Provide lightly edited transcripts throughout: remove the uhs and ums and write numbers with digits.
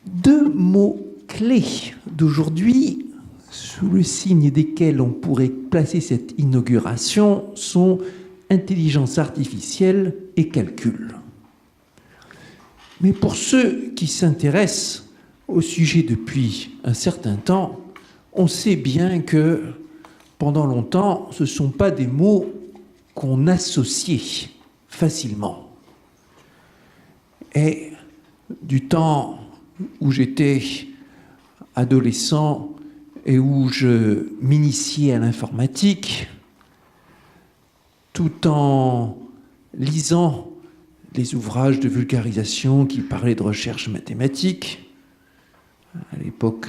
Deux mots-clés d'aujourd'hui, sous le signe desquels on pourrait placer cette inauguration, sont intelligence artificielle et calcul. Mais pour ceux qui s'intéressent au sujet depuis un certain temps, on sait bien que pendant longtemps, ce ne sont pas des mots qu'on associait facilement. Et du temps où j'étais adolescent et où je m'initiais à l'informatique, tout en lisant les ouvrages de vulgarisation qui parlaient de recherche mathématique. À l'époque,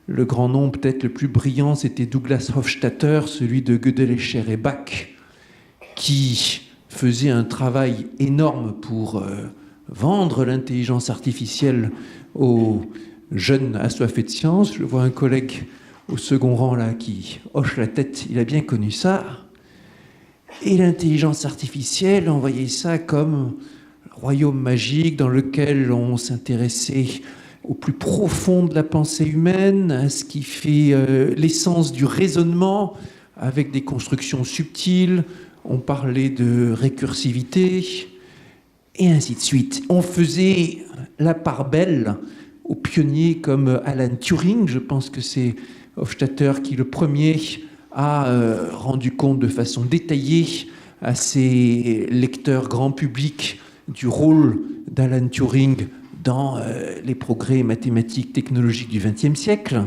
le grand nom peut-être le plus brillant, c'était Douglas Hofstadter, celui de Gödel, Escher et Bach, qui faisait un travail énorme pour vendre l'intelligence artificielle aux jeunes assoiffés de science. Je vois un collègue au second rang là qui hoche la tête, il a bien connu ça. Et l'intelligence artificielle, on voyait ça comme un royaume magique dans lequel on s'intéressait au plus profond de la pensée humaine, à ce qui fait l'essence du raisonnement, avec des constructions subtiles. On parlait de récursivité, et ainsi de suite. On faisait la part belle aux pionniers comme Alan Turing. Je pense que c'est Hofstadter qui, le premier, a rendu compte de façon détaillée à ses lecteurs grand public du rôle d'Alan Turing dans les progrès mathématiques technologiques du XXe siècle.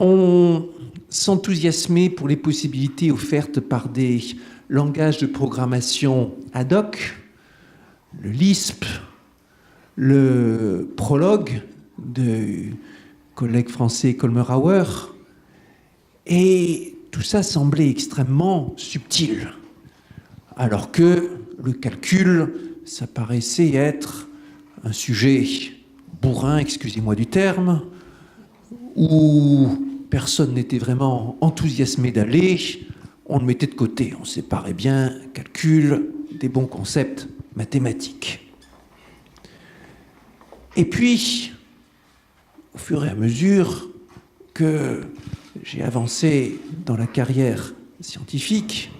On s'enthousiasmait pour les possibilités offertes par des langages de programmation ad hoc, le Lisp, le Prolog du collègue français Kolmerauer, et tout ça semblait extrêmement subtil, alors que le calcul, ça paraissait être un sujet bourrin, excusez-moi du terme, où personne n'était vraiment enthousiasmé d'aller, on le mettait de côté, on séparait bien calcul des bons concepts mathématiques. Et puis, au fur et à mesure que j'ai avancé dans la carrière scientifique,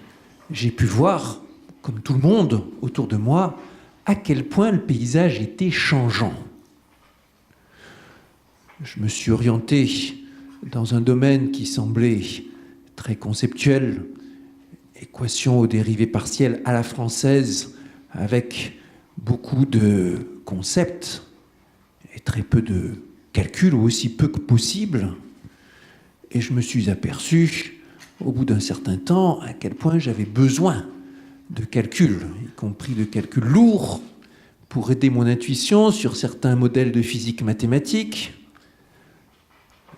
j'ai pu voir, comme tout le monde autour de moi, à quel point le paysage était changeant. Je me suis orienté dans un domaine qui semblait très conceptuel, équation aux dérivées partielles à la française, avec beaucoup de concepts et très peu de calculs, ou aussi peu que possible. Et je me suis aperçu, au bout d'un certain temps, à quel point j'avais besoin de calculs, y compris de calculs lourds, pour aider mon intuition sur certains modèles de physique mathématique.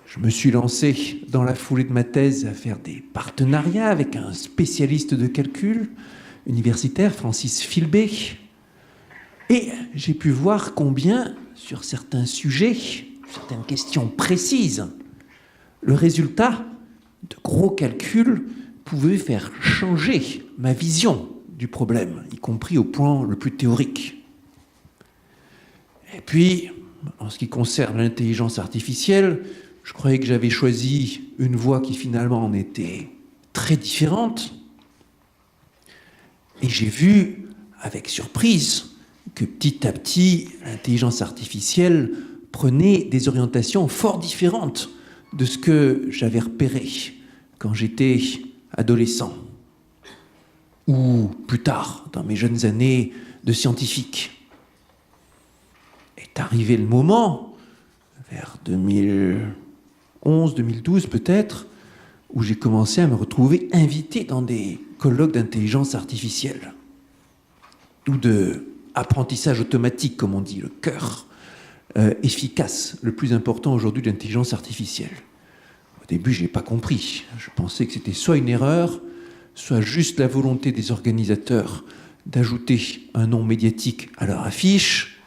Je me suis lancé dans la foulée de ma thèse à faire des partenariats avec un spécialiste de calcul universitaire, Francis Filbé, et j'ai pu voir combien, sur certains sujets, certaines questions précises, le résultat de gros calculs pouvait faire changer ma vision du problème, y compris au point le plus théorique. Et puis, en ce qui concerne l'intelligence artificielle, je croyais que j'avais choisi une voie qui finalement en était très différente. Et j'ai vu, avec surprise, que petit à petit, l'intelligence artificielle prenait des orientations fort différentes de ce que j'avais repéré quand j'étais adolescent, ou plus tard, dans mes jeunes années de scientifique. Est arrivé le moment, vers 2011, 2012 peut-être, où j'ai commencé à me retrouver invité dans des colloques d'intelligence artificielle, ou de apprentissage automatique, comme on dit, le cœur efficace, le plus important aujourd'hui de l'intelligence artificielle. Au début, je n'ai pas compris. Je pensais que c'était soit une erreur, soit juste la volonté des organisateurs d'ajouter un nom médiatique à leur affiche.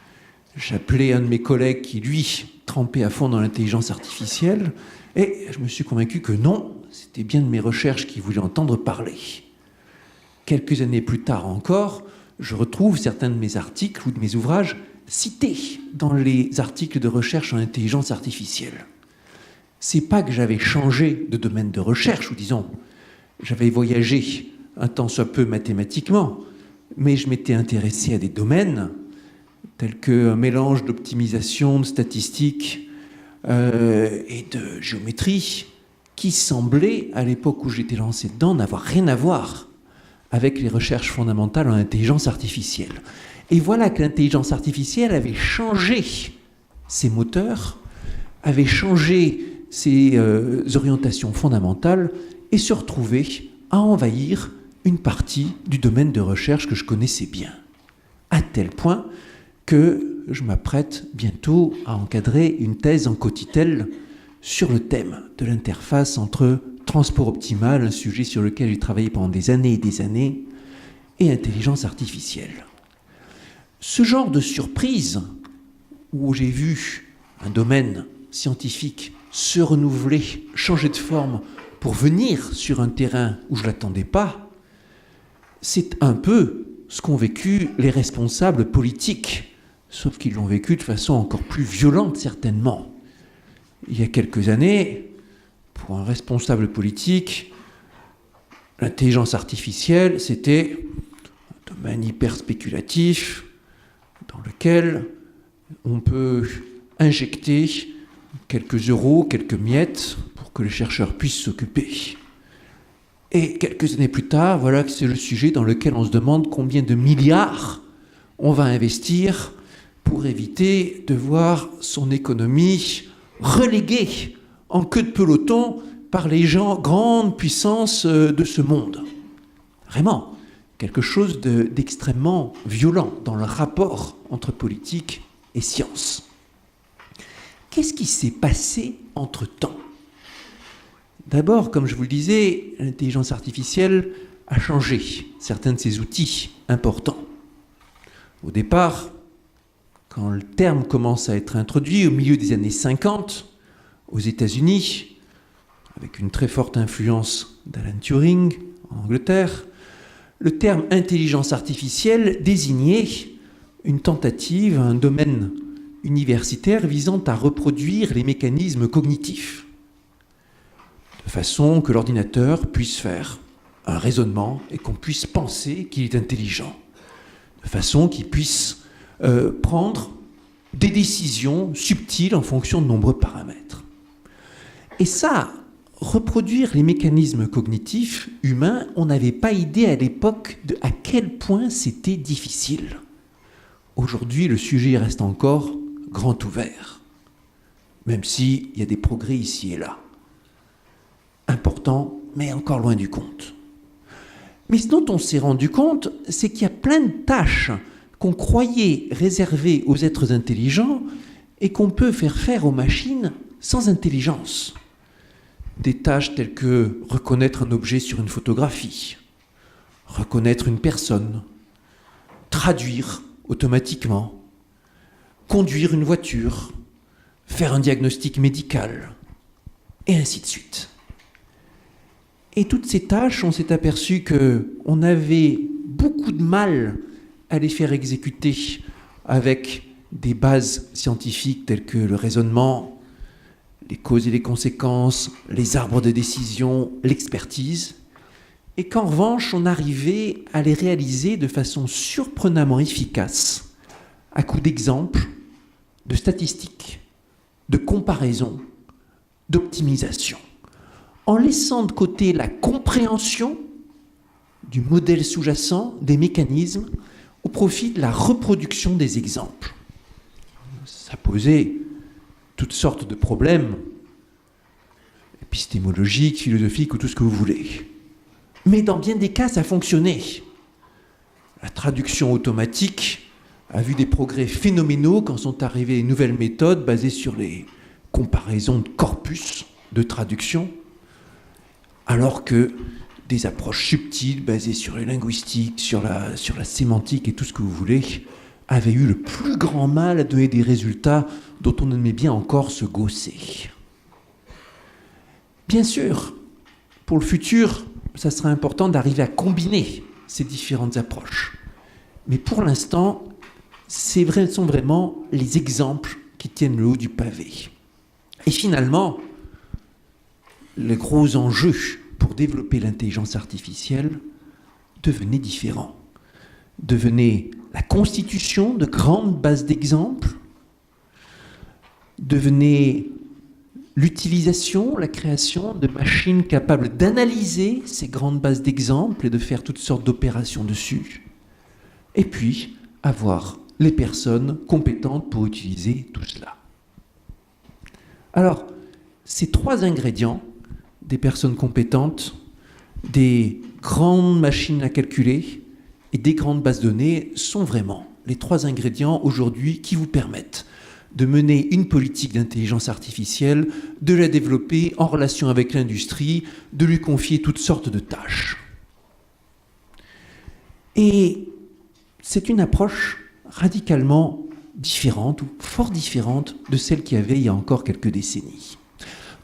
J'appelais un de mes collègues qui, lui, trempait à fond dans l'intelligence artificielle, et je me suis convaincu que non, c'était bien de mes recherches qui voulaient entendre parler. Quelques années plus tard encore, je retrouve certains de mes articles ou de mes ouvrages cité dans les articles de recherche en intelligence artificielle. C'est pas que j'avais changé de domaine de recherche, ou disons, j'avais voyagé un tant soit peu mathématiquement, mais je m'étais intéressé à des domaines tels qu'un mélange d'optimisation, de statistiques et de géométrie qui semblaient, à l'époque où j'étais lancé dedans, n'avoir rien à voir avec les recherches fondamentales en intelligence artificielle. Et voilà que l'intelligence artificielle avait changé ses moteurs, avait changé ses orientations fondamentales et se retrouvait à envahir une partie du domaine de recherche que je connaissais bien. À tel point que je m'apprête bientôt à encadrer une thèse en co-titel sur le thème de l'interface entre transport optimal, un sujet sur lequel j'ai travaillé pendant des années, et intelligence artificielle. Ce genre de surprise, où j'ai vu un domaine scientifique se renouveler, changer de forme pour venir sur un terrain où je ne l'attendais pas, c'est un peu ce qu'ont vécu les responsables politiques, sauf qu'ils l'ont vécu de façon encore plus violente certainement. Il y a quelques années, pour un responsable politique, l'intelligence artificielle, c'était un domaine hyper spéculatif dans lequel on peut injecter quelques euros, quelques miettes pour que les chercheurs puissent s'occuper. Et quelques années plus tard, voilà que c'est le sujet dans lequel on se demande combien de milliards on va investir pour éviter de voir son économie reléguée en queue de peloton par les grandes puissances de ce monde. Vraiment, quelque chose d'extrêmement violent dans le rapport entre politique et science. Qu'est-ce qui s'est passé entre-temps ? D'abord, comme je vous le disais, l'intelligence artificielle a changé certains de ses outils importants. Au départ, quand le terme commence à être introduit au milieu des années 50, aux États-Unis, avec une très forte influence d'Alan Turing en Angleterre, le terme intelligence artificielle désignait une tentative, un domaine universitaire visant à reproduire les mécanismes cognitifs, de façon que l'ordinateur puisse faire un raisonnement et qu'on puisse penser qu'il est intelligent, de façon qu'il puisse prendre des décisions subtiles en fonction de nombreux paramètres. Et ça, reproduire les mécanismes cognitifs humains, on n'avait pas idée à l'époque de à quel point c'était difficile. Aujourd'hui, le sujet reste encore grand ouvert, même s'il y a des progrès ici et là. Important, mais encore loin du compte. Mais ce dont on s'est rendu compte, c'est qu'il y a plein de tâches qu'on croyait réservées aux êtres intelligents et qu'on peut faire aux machines sans intelligence. Des tâches telles que reconnaître un objet sur une photographie, reconnaître une personne, traduire automatiquement, conduire une voiture, faire un diagnostic médical, et ainsi de suite. Et toutes ces tâches, on s'est aperçu qu'on avait beaucoup de mal à les faire exécuter avec des bases scientifiques telles que le raisonnement, les causes et les conséquences, les arbres de décision, l'expertise, et qu'en revanche, on arrivait à les réaliser de façon surprenamment efficace, à coup d'exemples, de statistiques, de comparaisons, d'optimisation, en laissant de côté la compréhension du modèle sous-jacent, des mécanismes, au profit de la reproduction des exemples. Ça posait toutes sortes de problèmes, épistémologiques, philosophiques ou tout ce que vous voulez. Mais dans bien des cas, ça fonctionnait. La traduction automatique a vu des progrès phénoménaux quand sont arrivées les nouvelles méthodes basées sur les comparaisons de corpus de traduction, alors que des approches subtiles basées sur les linguistiques, sur la sémantique et tout ce que vous voulez, avaient eu le plus grand mal à donner des résultats dont on aimait bien encore se gausser. Bien sûr, pour le futur, ça sera important d'arriver à combiner ces différentes approches. Mais pour l'instant, sont vraiment les exemples qui tiennent le haut du pavé. Et finalement, les gros enjeux pour développer l'intelligence artificielle devenaient différents. Devenaient la constitution de grandes bases d'exemples, devenait l'utilisation, la création de machines capables d'analyser ces grandes bases d'exemples et de faire toutes sortes d'opérations dessus. Et puis, avoir les personnes compétentes pour utiliser tout cela. Alors, ces trois ingrédients, des personnes compétentes, des grandes machines à calculer et des grandes bases de données, sont vraiment les trois ingrédients aujourd'hui qui vous permettent de mener une politique d'intelligence artificielle, de la développer en relation avec l'industrie, de lui confier toutes sortes de tâches. Et c'est une approche radicalement différente, ou fort différente, de celle qu'il y avait il y a encore quelques décennies.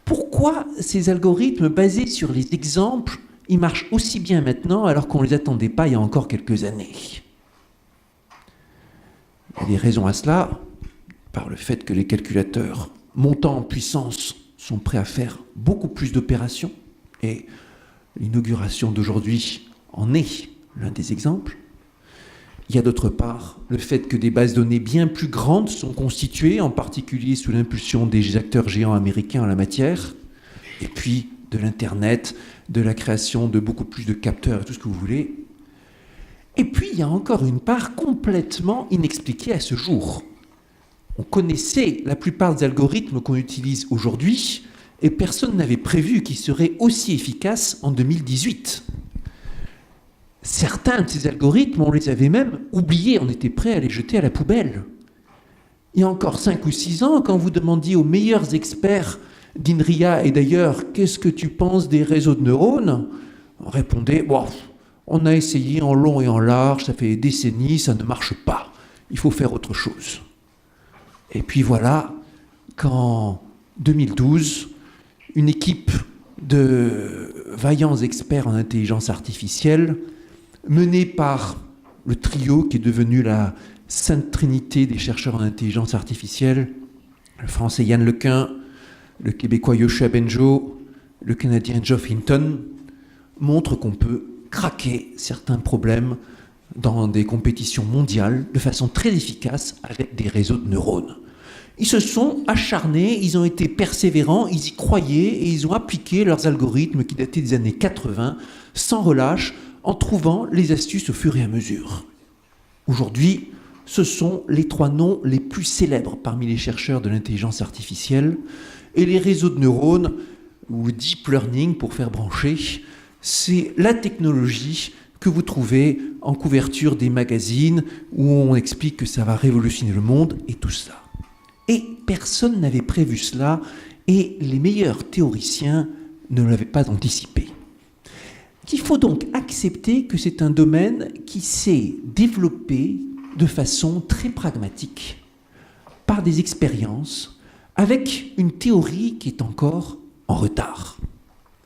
Pourquoi ces algorithmes basés sur les exemples, ils marchent aussi bien maintenant alors qu'on ne les attendait pas il y a encore quelques années? Il y a des raisons à cela, par le fait que les calculateurs montant en puissance sont prêts à faire beaucoup plus d'opérations, et l'inauguration d'aujourd'hui en est l'un des exemples. Il y a d'autre part le fait que des bases de données bien plus grandes sont constituées, en particulier sous l'impulsion des acteurs géants américains en la matière, et puis de l'Internet, de la création de beaucoup plus de capteurs, tout ce que vous voulez. Et puis il y a encore une part complètement inexpliquée à ce jour. On connaissait la plupart des algorithmes qu'on utilise aujourd'hui, et personne n'avait prévu qu'ils seraient aussi efficaces en 2018. Certains de ces algorithmes, on les avait même oubliés, on était prêt à les jeter à la poubelle. Il y a encore 5 ou 6 ans, quand vous demandiez aux meilleurs experts d'INRIA et d'ailleurs, qu'est-ce que tu penses des réseaux de neurones? On répondait, bon, on a essayé en long et en large, ça fait des décennies, ça ne marche pas. Il faut faire autre chose. Et puis voilà qu'en 2012, une équipe de vaillants experts en intelligence artificielle, menée par le trio qui est devenu la sainte trinité des chercheurs en intelligence artificielle, le français Yann Lequin, le québécois Yoshua Bengio, le canadien Geoff Hinton, montre qu'on peut craquer certains problèmes dans des compétitions mondiales de façon très efficace avec des réseaux de neurones. Ils se sont acharnés, ils ont été persévérants, ils y croyaient et ils ont appliqué leurs algorithmes qui dataient des années 80 sans relâche en trouvant les astuces au fur et à mesure. Aujourd'hui, ce sont les 3 noms les plus célèbres parmi les chercheurs de l'intelligence artificielle, et les réseaux de neurones, ou deep learning pour faire brancher, c'est la technologie que vous trouvez en couverture des magazines où on explique que ça va révolutionner le monde et tout ça. Et personne n'avait prévu cela, et les meilleurs théoriciens ne l'avaient pas anticipé. Il faut donc accepter que c'est un domaine qui s'est développé de façon très pragmatique, par des expériences, avec une théorie qui est encore en retard.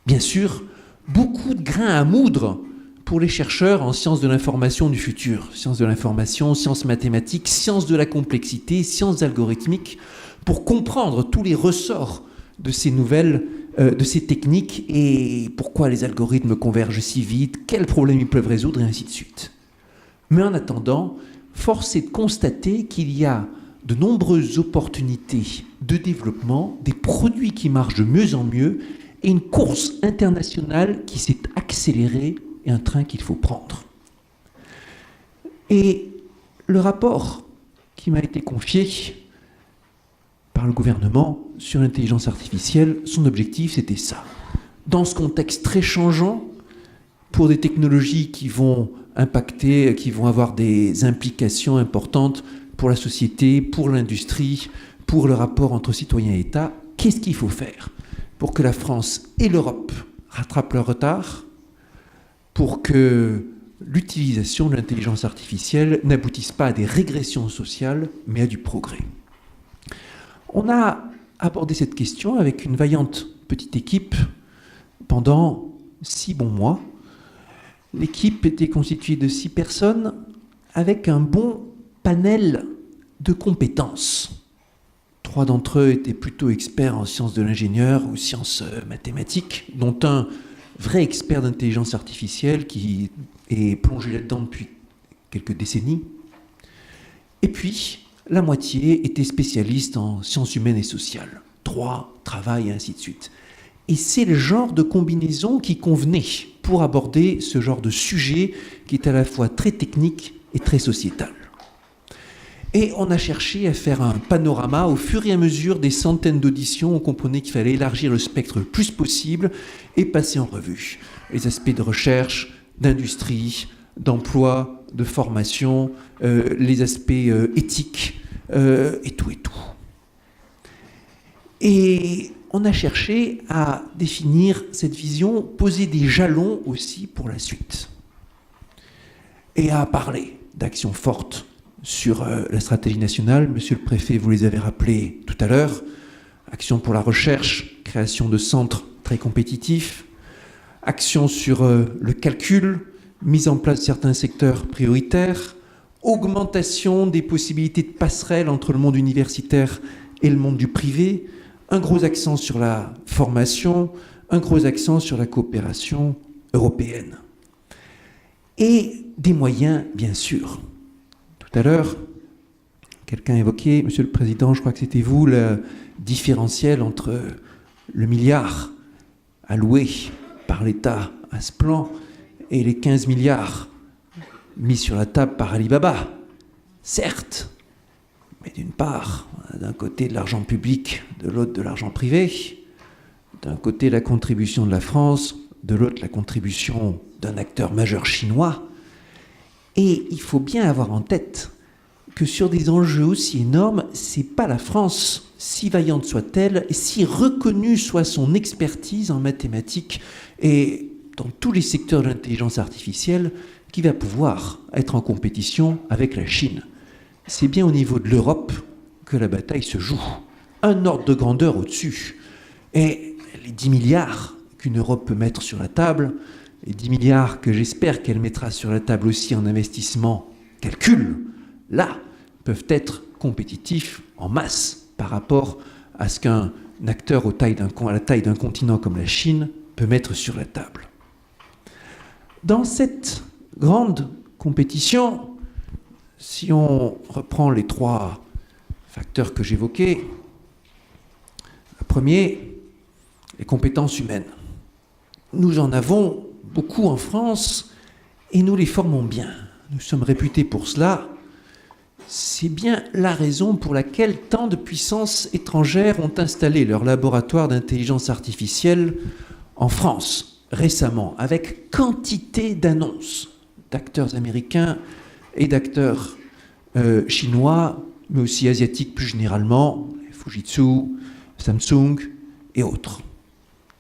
Bien sûr, beaucoup de grains à moudre pour les chercheurs en sciences de l'information du futur, sciences de l'information, sciences mathématiques, sciences de la complexité, sciences algorithmiques, pour comprendre tous les ressorts de ces nouvelles, de ces techniques et pourquoi les algorithmes convergent si vite, quels problèmes ils peuvent résoudre et ainsi de suite. Mais en attendant, force est de constater qu'il y a de nombreuses opportunités de développement, des produits qui marchent de mieux en mieux et une course internationale qui s'est accélérée et un train qu'il faut prendre. Et le rapport qui m'a été confié par le gouvernement sur l'intelligence artificielle, son objectif c'était ça. Dans ce contexte très changeant, pour des technologies qui vont impacter, qui vont avoir des implications importantes pour la société, pour l'industrie, pour le rapport entre citoyens et État, qu'est-ce qu'il faut faire pour que la France et l'Europe rattrapent leur retard, pour que l'utilisation de l'intelligence artificielle n'aboutisse pas à des régressions sociales, mais à du progrès. On a abordé cette question avec une vaillante petite équipe pendant 6 bons mois. L'équipe était constituée de 6 personnes avec un bon panel de compétences. 3 d'entre eux étaient plutôt experts en sciences de l'ingénieur ou sciences mathématiques, dont un vrai expert d'intelligence artificielle qui est plongé là-dedans depuis quelques décennies. Et puis, la moitié était spécialiste en sciences humaines et sociales. 3 travail et ainsi de suite. Et c'est le genre de combinaison qui convenait pour aborder ce genre de sujet qui est à la fois très technique et très sociétal. Et on a cherché à faire un panorama. Au fur et à mesure des centaines d'auditions, on comprenait qu'il fallait élargir le spectre le plus possible et passer en revue les aspects de recherche, d'industrie, d'emploi, de formation, les aspects éthiques, et tout et tout. Et on a cherché à définir cette vision, poser des jalons aussi pour la suite. Et à parler d'actions fortes sur la stratégie nationale. Monsieur le préfet, vous les avez rappelés tout à l'heure. Action pour la recherche, création de centres très compétitifs, action sur le calcul, mise en place de certains secteurs prioritaires, augmentation des possibilités de passerelle entre le monde universitaire et le monde du privé, un gros accent sur la formation, un gros accent sur la coopération européenne. Et des moyens, bien sûr. Tout à l'heure, quelqu'un évoquait, Monsieur le Président, je crois que c'était vous, le différentiel entre le milliard alloué par l'État à ce plan et les 15 milliards mis sur la table par Alibaba. Certes, mais d'une part, d'un côté de l'argent public, de l'autre de l'argent privé, d'un côté la contribution de la France, de l'autre la contribution d'un acteur majeur chinois. Et il faut bien avoir en tête que sur des enjeux aussi énormes, c'est pas la France, si vaillante soit-elle, et si reconnue soit son expertise en mathématiques et dans tous les secteurs de l'intelligence artificielle, qui va pouvoir être en compétition avec la Chine. C'est bien au niveau de l'Europe que la bataille se joue. Un ordre de grandeur au-dessus. Et les 10 milliards qu'une Europe peut mettre sur la table, les 10 milliards que j'espère qu'elle mettra sur la table aussi en investissement calcul, là, peuvent être compétitifs en masse par rapport à ce qu'un acteur à la taille d'un continent comme la Chine peut mettre sur la table. Dans cette grande compétition, si on reprend les 3 facteurs que j'évoquais, le premier, les compétences humaines. Nous en avons beaucoup en France et nous les formons bien. Nous sommes réputés pour cela. C'est bien la raison pour laquelle tant de puissances étrangères ont installé leur laboratoire d'intelligence artificielle en France récemment, avec quantité d'annonces d'acteurs américains et d'acteurs chinois, mais aussi asiatiques plus généralement, Fujitsu, Samsung et autres.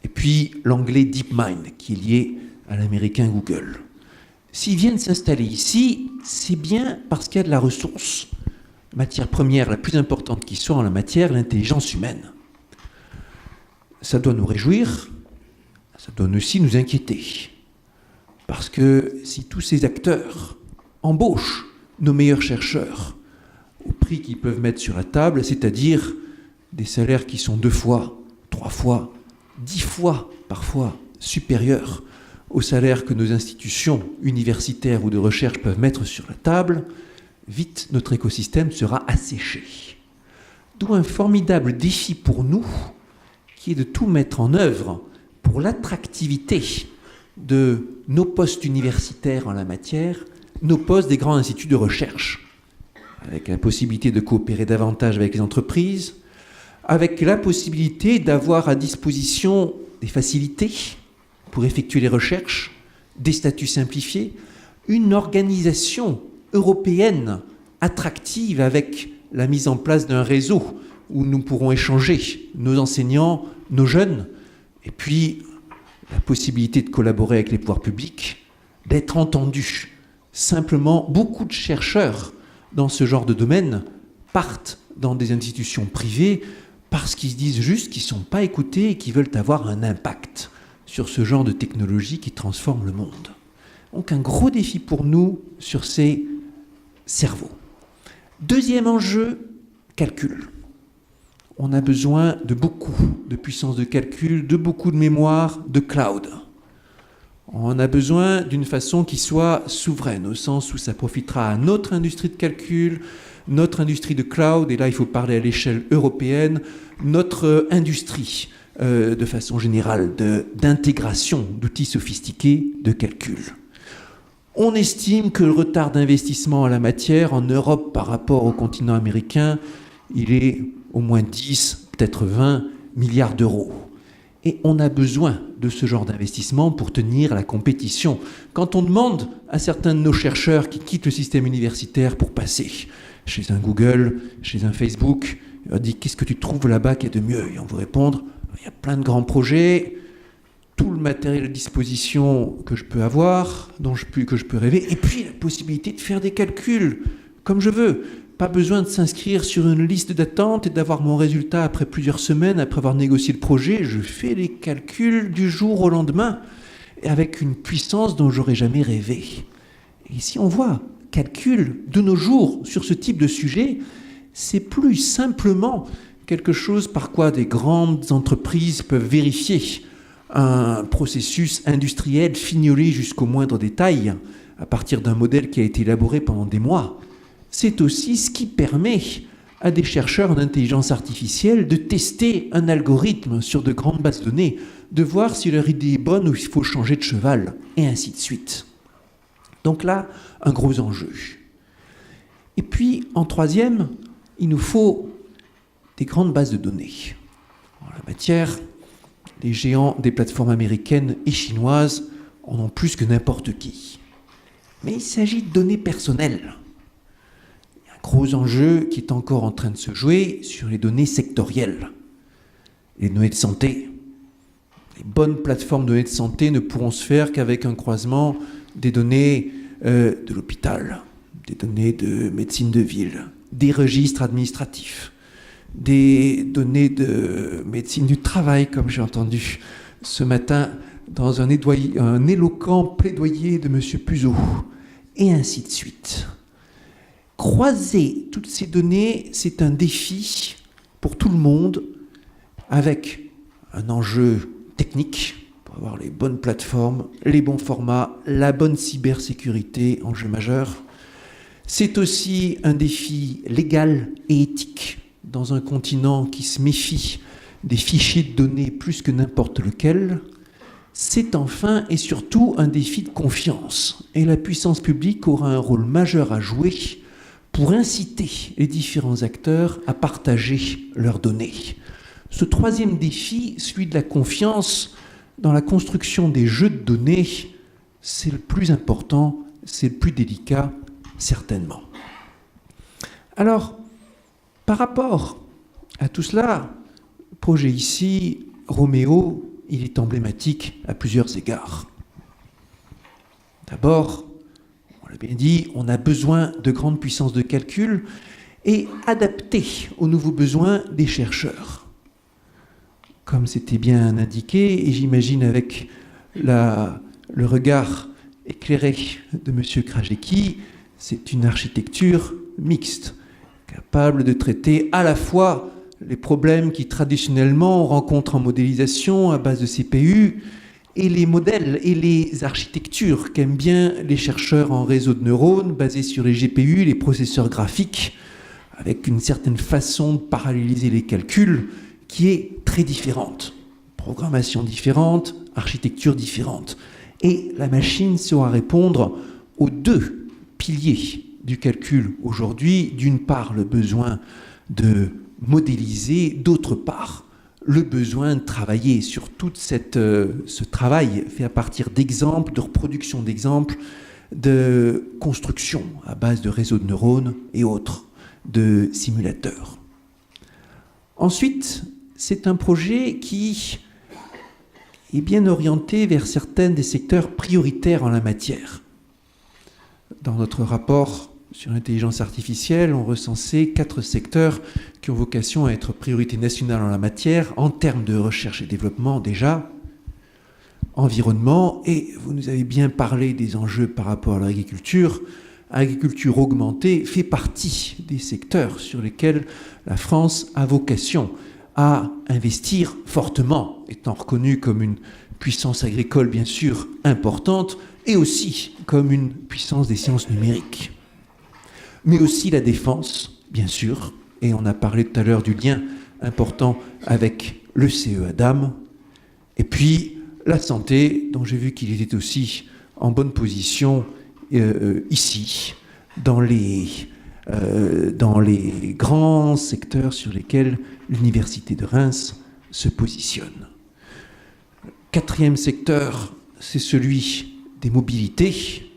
Et puis l'anglais DeepMind, qui est lié à l'américain Google. S'ils viennent s'installer ici, c'est bien parce qu'il y a de la ressource. Matière première la plus importante qui soit en la matière, l'intelligence humaine. Ça doit nous réjouir, ça doit aussi nous inquiéter. Parce que si tous ces acteurs embauchent nos meilleurs chercheurs au prix qu'ils peuvent mettre sur la table, c'est-à-dire des salaires qui sont 2 fois, 3 fois, 10 fois parfois supérieurs aux salaires que nos institutions universitaires ou de recherche peuvent mettre sur la table, vite notre écosystème sera asséché. D'où un formidable défi pour nous, qui est de tout mettre en œuvre pour l'attractivité de nos postes universitaires en la matière, nos postes des grands instituts de recherche, avec la possibilité de coopérer davantage avec les entreprises, avec la possibilité d'avoir à disposition des facilités pour effectuer les recherches, des statuts simplifiés, une organisation européenne attractive avec la mise en place d'un réseau où nous pourrons échanger nos enseignants, nos jeunes, et puis la possibilité de collaborer avec les pouvoirs publics, d'être entendus. Simplement, beaucoup de chercheurs dans ce genre de domaine partent dans des institutions privées parce qu'ils se disent juste qu'ils ne sont pas écoutés et qu'ils veulent avoir un impact sur ce genre de technologie qui transforme le monde. Donc un gros défi pour nous sur ces cerveaux. Deuxième enjeu, calcul. On a besoin de beaucoup de puissance de calcul, de beaucoup de mémoire, de cloud. On a besoin d'une façon qui soit souveraine, au sens où ça profitera à notre industrie de calcul, notre industrie de cloud, et là il faut parler à l'échelle européenne, notre industrie de façon générale d'intégration d'outils sophistiqués de calcul. On estime que le retard d'investissement en la matière en Europe par rapport au continent américain, il est au moins 10, peut-être 20 milliards d'euros. Et on a besoin de ce genre d'investissement pour tenir la compétition. Quand on demande à certains de nos chercheurs qui quittent le système universitaire pour passer chez un Google, chez un Facebook, on leur dit « Qu'est-ce que tu trouves là-bas qu'il y a de mieux ?» Et on vous répondre « Il y a plein de grands projets, tout le matériel à disposition que je peux avoir, que je peux rêver, et puis la possibilité de faire des calculs comme je veux. Pas besoin de s'inscrire sur une liste d'attente et d'avoir mon résultat après plusieurs semaines, après avoir négocié le projet. Je fais les calculs du jour au lendemain, et avec une puissance dont j'aurais jamais rêvé. » Et si on voit calcul de nos jours sur ce type de sujet, c'est plus simplement quelque chose par quoi des grandes entreprises peuvent vérifier un processus industriel fignolé jusqu'au moindre détail à partir d'un modèle qui a été élaboré pendant des mois. C'est aussi ce qui permet à des chercheurs en intelligence artificielle de tester un algorithme sur de grandes bases de données, de voir si leur idée est bonne ou s'il faut changer de cheval, et ainsi de suite. Donc là, un gros enjeu. Et puis, en troisième, il nous faut des grandes bases de données. En la matière, les géants des plateformes américaines et chinoises en ont plus que n'importe qui. Mais il s'agit de données personnelles. Il y a un gros enjeu qui est encore en train de se jouer sur les données sectorielles. Les données de santé. Les bonnes plateformes de données de santé ne pourront se faire qu'avec un croisement des données de l'hôpital, des données de médecine de ville, des registres administratifs, des données de médecine du travail, comme j'ai entendu ce matin dans un éloquent plaidoyer de M. Puzeau, et ainsi de suite. Croiser toutes ces données, c'est un défi pour tout le monde, avec un enjeu technique, pour avoir les bonnes plateformes, les bons formats, la bonne cybersécurité, enjeu majeur. C'est aussi un défi légal et éthique dans un continent qui se méfie des fichiers de données plus que n'importe lequel. C'est enfin et surtout un défi de confiance. Et la puissance publique aura un rôle majeur à jouer pour inciter les différents acteurs à partager leurs données. Ce troisième défi, celui de la confiance dans la construction des jeux de données, c'est le plus important, c'est le plus délicat, certainement. Alors, par rapport à tout cela, le projet ici, Roméo, il est emblématique à plusieurs égards. D'abord, on l'a bien dit, on a besoin de grandes puissances de calcul et adaptées aux nouveaux besoins des chercheurs. Comme c'était bien indiqué, et j'imagine avec le regard éclairé de M. Krajewski, c'est une architecture mixte, capable de traiter à la fois les problèmes qui traditionnellement on rencontre en modélisation à base de CPU et les modèles et les architectures qu'aiment bien les chercheurs en réseau de neurones basés sur les GPU, les processeurs graphiques, avec une certaine façon de paralléliser les calculs qui est très différente. Programmation différente, architecture différente. Et la machine saura répondre aux deux piliers du calcul aujourd'hui. D'une part, le besoin de modéliser, d'autre part, le besoin de travailler sur tout ce travail fait à partir d'exemples, de reproduction d'exemples, de construction à base de réseaux de neurones et autres, de simulateurs. Ensuite, c'est un projet qui est bien orienté vers certains des secteurs prioritaires en la matière. Dans notre rapport sur l'intelligence artificielle, on recensait 4 secteurs qui ont vocation à être priorité nationale en la matière, en termes de recherche et développement déjà, environnement, et vous nous avez bien parlé des enjeux par rapport à l'agriculture, agriculture augmentée fait partie des secteurs sur lesquels la France a vocation à investir fortement, étant reconnue comme une puissance agricole bien sûr importante et aussi comme une puissance des sciences numériques. Mais aussi la défense, bien sûr, et on a parlé tout à l'heure du lien important avec le CE-ADAM, et puis la santé, dont j'ai vu qu'il était aussi en bonne position ici, dans les grands secteurs sur lesquels l'Université de Reims se positionne. Quatrième secteur, c'est celui des mobilités,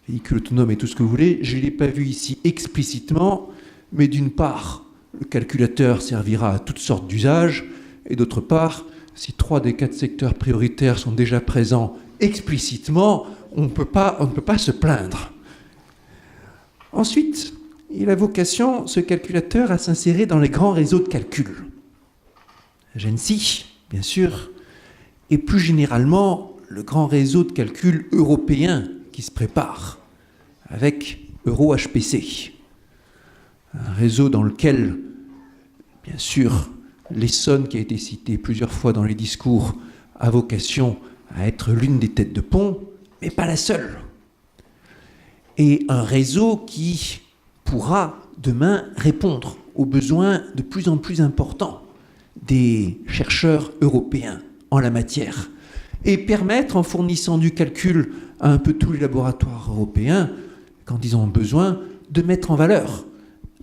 véhicules autonomes et tout ce que vous voulez. Je ne l'ai pas vu ici explicitement, mais d'une part, le calculateur servira à toutes sortes d'usages, et d'autre part, si 3 des 4 secteurs prioritaires sont déjà présents explicitement, on ne peut pas se plaindre. Ensuite, il a vocation, ce calculateur, à s'insérer dans les grands réseaux de calcul. GENSI, bien sûr, et plus généralement, le grand réseau de calcul européen qui se prépare, avec EuroHPC. Un réseau dans lequel, bien sûr, l'Essonne, qui a été citée plusieurs fois dans les discours, a vocation à être l'une des têtes de pont, mais pas la seule. Et un réseau qui pourra demain répondre aux besoins de plus en plus importants des chercheurs européens en la matière et permettre, en fournissant du calcul à un peu tous les laboratoires européens, quand ils ont besoin, de mettre en valeur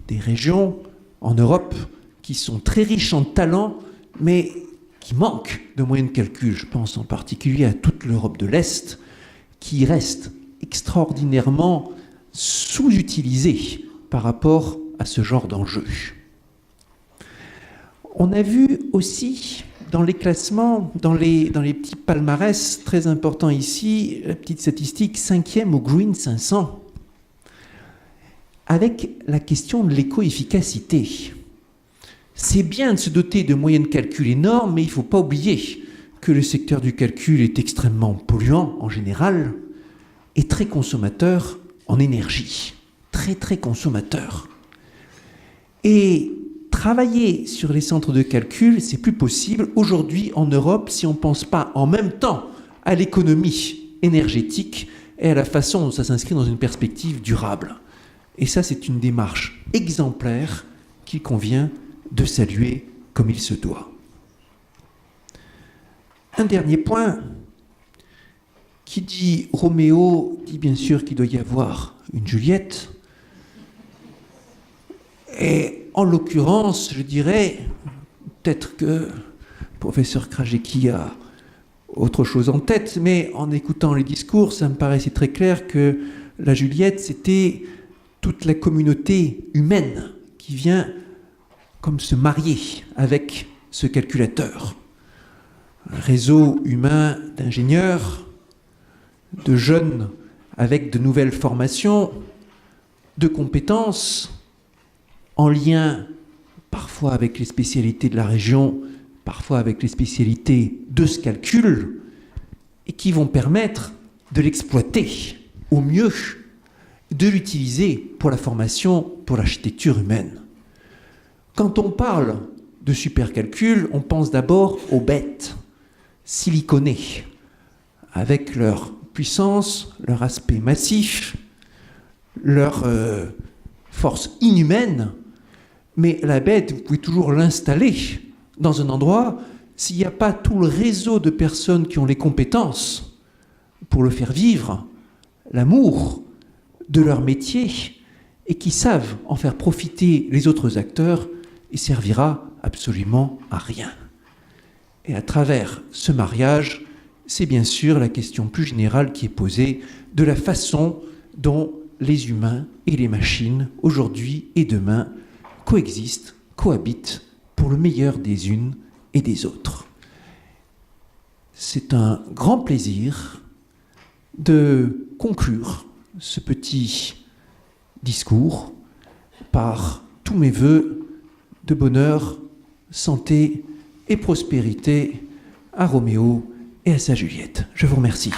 des régions en Europe qui sont très riches en talents, mais qui manquent de moyens de calcul. Je pense en particulier à toute l'Europe de l'Est, qui reste extraordinairement sous-utilisée par rapport à ce genre d'enjeu. On a vu aussi dans les classements, dans les petits palmarès, très importants ici, la petite statistique, 5e au Green 500, avec la question de l'éco-efficacité. C'est bien de se doter de moyens de calcul énormes, mais il ne faut pas oublier que le secteur du calcul est extrêmement polluant en général et très consommateur en énergie. Très, très consommateur. Et travailler sur les centres de calcul, c'est plus possible aujourd'hui en Europe si on ne pense pas en même temps à l'économie énergétique et à la façon dont ça s'inscrit dans une perspective durable. Et ça, c'est une démarche exemplaire qu'il convient de saluer comme il se doit. Un dernier point, qui dit Roméo, dit bien sûr qu'il doit y avoir une Juliette. Et en l'occurrence, je dirais, peut-être que le professeur Krajewski a autre chose en tête, mais en écoutant les discours, ça me paraissait très clair que la Juliette, c'était toute la communauté humaine qui vient comme se marier avec ce calculateur. Un réseau humain d'ingénieurs, de jeunes avec de nouvelles formations, de compétences, en lien parfois avec les spécialités de la région, parfois avec les spécialités de ce calcul, et qui vont permettre de l'exploiter au mieux, de l'utiliser pour la formation, pour l'architecture humaine. Quand on parle de supercalcul, on pense d'abord aux bêtes siliconées, avec leur puissance, leur aspect massif, leur force inhumaine. Mais la bête, vous pouvez toujours l'installer dans un endroit, s'il n'y a pas tout le réseau de personnes qui ont les compétences pour le faire vivre, l'amour de leur métier, et qui savent en faire profiter les autres acteurs, il servira absolument à rien. Et à travers ce mariage, c'est bien sûr la question plus générale qui est posée de la façon dont les humains et les machines, aujourd'hui et demain, coexistent, cohabitent pour le meilleur des unes et des autres. C'est un grand plaisir de conclure ce petit discours par tous mes vœux de bonheur, santé et prospérité à Roméo et à sa Juliette. Je vous remercie.